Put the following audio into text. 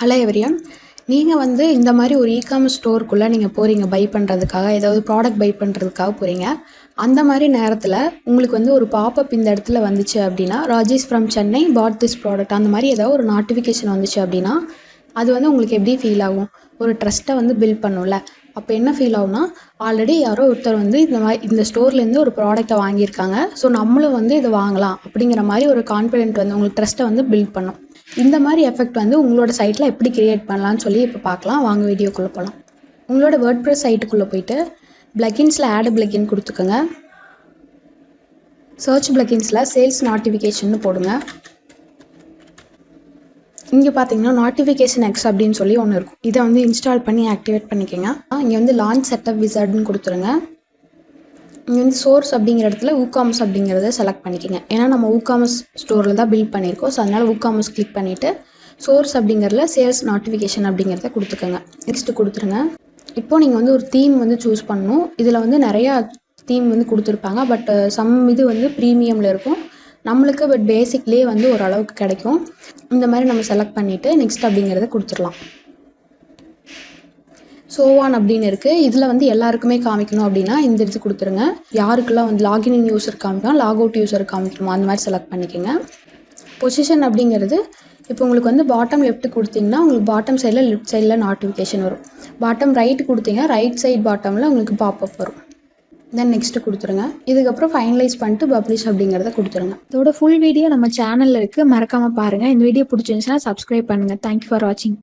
Hello everyone. நீங்கள் வந்து இந்த மாதிரி ஒரு இ-காமர்ஸ் ஸ்டோருக்குள்ளே நீங்கள் போகிறீங்க பை பண்ணுறதுக்காக, ஏதாவது ப்ராடக்ட் பை பண்ணுறதுக்காக போகிறீங்க. அந்த மாதிரி நேரத்தில் உங்களுக்கு வந்து ஒரு பாப்அப் இந்த இடத்துல வந்துச்சு அப்படின்னா, Rajesh from Chennai bought this product அந்த மாதிரி ஏதாவது ஒரு நோட்டிஃபிகேஷன் வந்துச்சு அப்படின்னா, அது வந்து உங்களுக்கு எப்படி ஃபீல் ஆகும்? ஒரு ட்ரஸ்ட்டை வந்து பில்ட் பண்ணும்ல. அப்போ என்ன ஃபீல் ஆகும்னா, ஆல்ரெடி யாரோ ஒருத்தர் வந்து இந்த ஸ்டோர்லேருந்து ஒரு ப்ராடக்ட்டை வாங்கியிருக்காங்க, ஸோ நம்மளும் வந்து இதை வாங்கலாம் அப்படிங்கிற மாதிரி ஒரு கான்ஃபிடென்ட் வந்து உங்களுக்கு ட்ரஸ்ட்டை வந்து பில்ட் பண்ணும். இந்த மாதிரி எஃபெக்ட் வந்து உங்களோட சைட்டில் எப்படி கிரியேட் பண்ணலான்னு சொல்லி இப்போ பார்க்கலாம். வாங்க வீடியோக்குள்ளே போகலாம். உங்களோட வேர்ட்பிரஸ் சைட்டுக்குள்ளே போயிட்டு பிளக்கின்ஸில் ஆட் பிளக்கின் கொடுத்துக்கோங்க. சர்ச் பிளக்கின்ஸில் சேல்ஸ் நோட்டிஃபிகேஷன் போடுங்க. இங்கே பார்த்தீங்கன்னா நோட்டிஃபிகேஷன் எக்ஸ் அப்படின்னு சொல்லி ஒன்று இருக்கும். இதை வந்து இன்ஸ்டால் பண்ணி ஆக்டிவேட் பண்ணிக்கோங்க. இங்கே வந்து லான்ச் செட்டப் விசார்ட்னு கொடுத்துருங்க. இங்கே வந்து சோர்ஸ் அப்படிங்கிற இடத்துல ஊகாமர்ஸ் அப்படிங்கிறத செலக்ட் பண்ணிக்கோங்க. ஏன்னா நம்ம ஊகாமர்ஸ் ஸ்டோரில் தான் பில்ட் பண்ணியிருக்கோம். ஸோ அதனால் ஊகாமர்ஸ் கிளிக் பண்ணிவிட்டு சோர்ஸ் அப்படிங்கிறதுல சேல்ஸ் நோட்டிஃபிகேஷன் அப்படிங்கிறத கொடுத்துக்கோங்க. நெக்ஸ்ட்டு கொடுத்துருங்க. இப்போது நீங்கள் வந்து ஒரு தீம் வந்து சூஸ் பண்ணணும். இதில் வந்து நிறையா தீம் வந்து கொடுத்துருப்பாங்க. பட் சம் இது வந்து ப்ரீமியமில் இருக்கும் நம்மளுக்கு. பட் பேசிக்லேயே வந்து ஓரளவுக்கு கிடைக்கும். இந்த மாதிரி நம்ம செலக்ட் பண்ணிவிட்டு நெக்ஸ்ட் அப்படிங்கிறத கொடுத்துடலாம். சோவான் அப்படின்னு இருக்குது. இதில் வந்து எல்லாருக்குமே காமிக்கணும் அப்படின்னா இந்த இது கொடுத்துருங்க. யாருக்கெல்லாம் வந்து லாகின் யூஸர் காமிக்கணும், லாக் அவுட் யூஸர் காமிக்கணுமோ அந்த மாதிரி செலக்ட் பண்ணிக்கோங்க. பொசிஷன் அப்படிங்கிறது இப்போ உங்களுக்கு வந்து பாட்டம் லெஃப்ட் கொடுத்தீங்கன்னா உங்களுக்கு பாட்டம் சைடில் லெஃப்ட் சைடில் நோட்டிஃபிகேஷன் வரும். பாட்டம் ரைட் கொடுத்தீங்கன்னா ரைட் சைட் பாட்டமில் உங்களுக்கு பாப்அப் வரும். தென் நெக்ஸ்ட்டு கொடுத்துருங்க. இதுக்கப்புறம் ஃபைனலைஸ் பண்ணிட்டு பப்ளிஷ் அப்படிங்கிறத கொடுத்துருங்க. இதோட ஃபுல் வீடியோ நம்ம சேனலில் இருக்குது, மறக்காமல் பாருங்கள். இந்த வீடியோ பிடிச்சிருந்துச்சுன்னா சப்ஸ்கிரைப் பண்ணுங்கள். தேங்க்யூ ஃபார் வாட்சிங்.